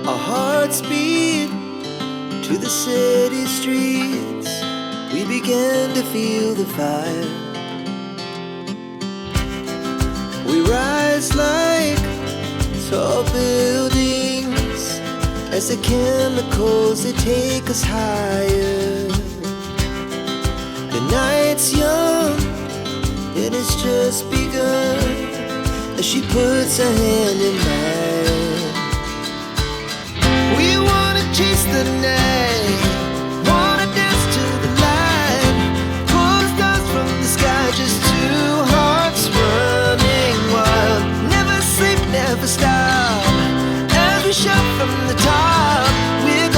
Our hearts beat to the city streets. We began to feel the fire. We rise like tall buildings as the chemicals, they take us higher. The night's young and it's just begun as she puts her hand in mine. We wanna chase the night, wanna dance to the light, pull stars from the sky, just two hearts running wild. Never sleep, never stop, as we shout from the top. We're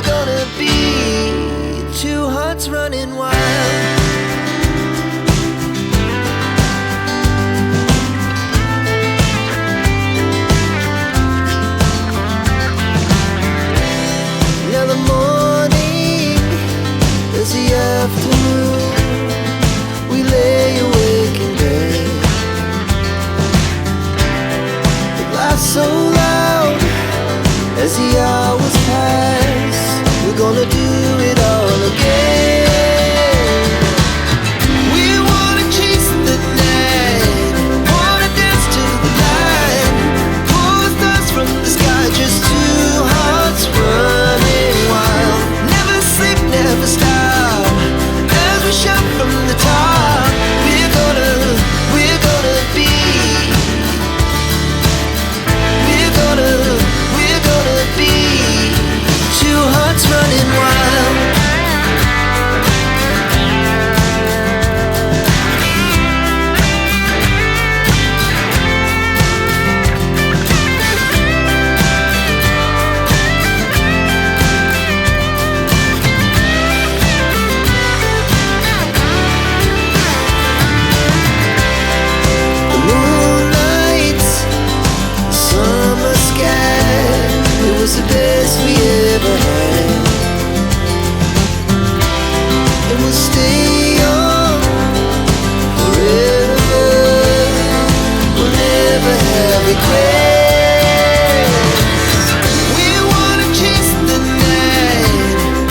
gonna be two hearts running wild. Now the morning is the afternoon. We lay awake in bed. The glass so loud as the hours pass. We're gonna do it all again. We wanna chase the night, wanna dance to the light, pull stars from the sky, just two hearts running wild. Never sleep, never stop, as we shout from the top. We're gonna be. We're gonna be two hearts running wild. The moonlight, summer sky, it was the best we ever had. And we'll stay on forever. We'll never have regrets. We wanna chase the night,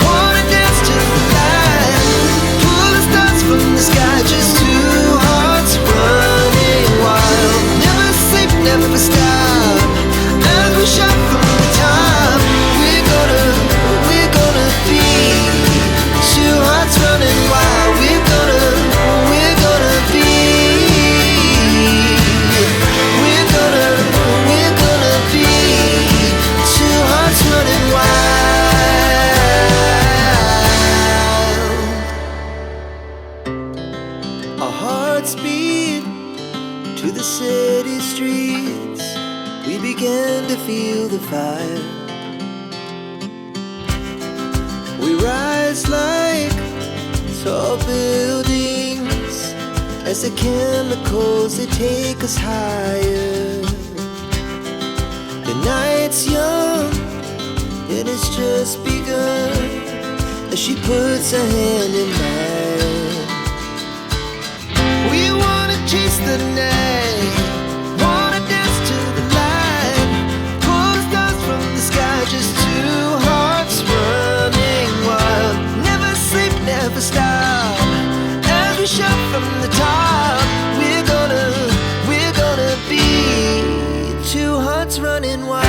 wanna dance to the light, pull the stars from the sky, just two hearts running wild. Never sleep, never stop, as we shout from the top. We're gonna be two hearts running wild. We're gonna be. We're gonna be two hearts running wild. Our hearts beat to the city streets. We began to feel the fire. We rise like tall buildings as the chemicals, they take us higher. The night's young and it's just begun as she puts her hand in mine. We wanna chase the night, wanna dance to the light, pull stars from the sky, just two hearts running wild. Never sleep, never stop, as we shout from the top. We're gonna be two hearts running wild.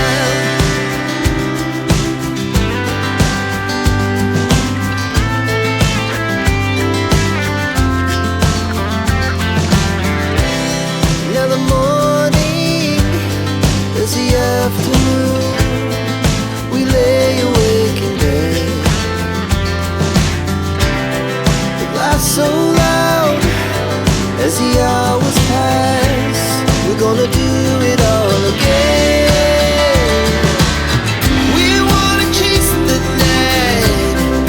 Now the morning is the afternoon. We lay awake in bed. The glass so loud as the hours pass. We're gonna do it all again. We wanna chase the night,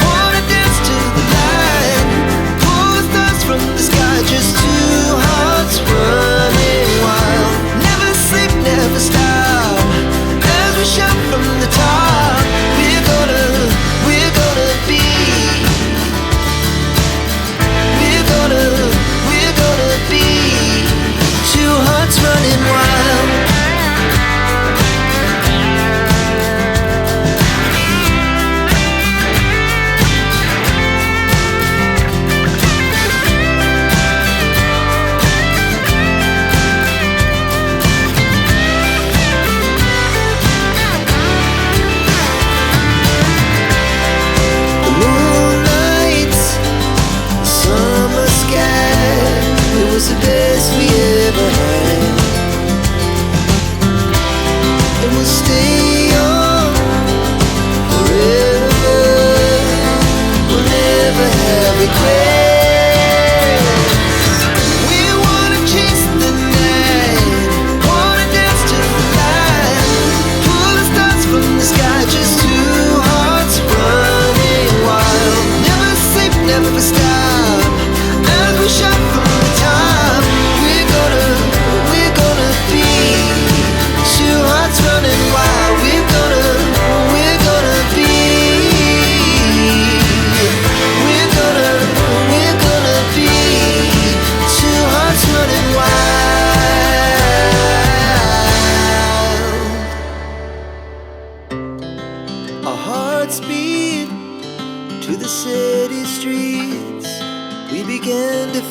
wanna dance to the light, pull stars from the sky, just two hearts running wild. Never sleep, never stop,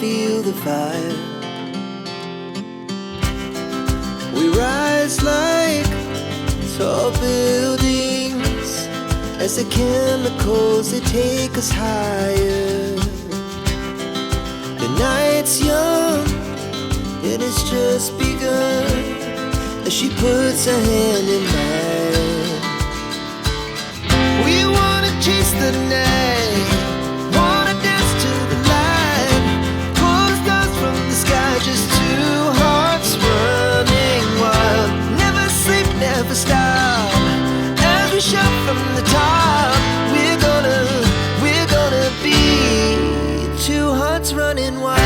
feel the fire. We rise like tall buildings as the chemicals, they take us higher. The night's young, it has just begun, as she puts her hand in mine. We wanna chase the night, wanna dance to the light, pull the stars from the sky, just two hearts running wild. Never sleep, never stop, as we shout from the top. We're gonna be two hearts running wild.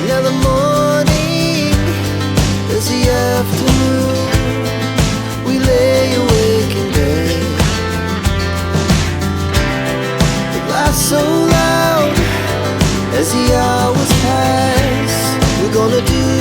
Now the morning is the afternoon, we lay awake in bed. The laughs so loud as the hours pass. We're gonna do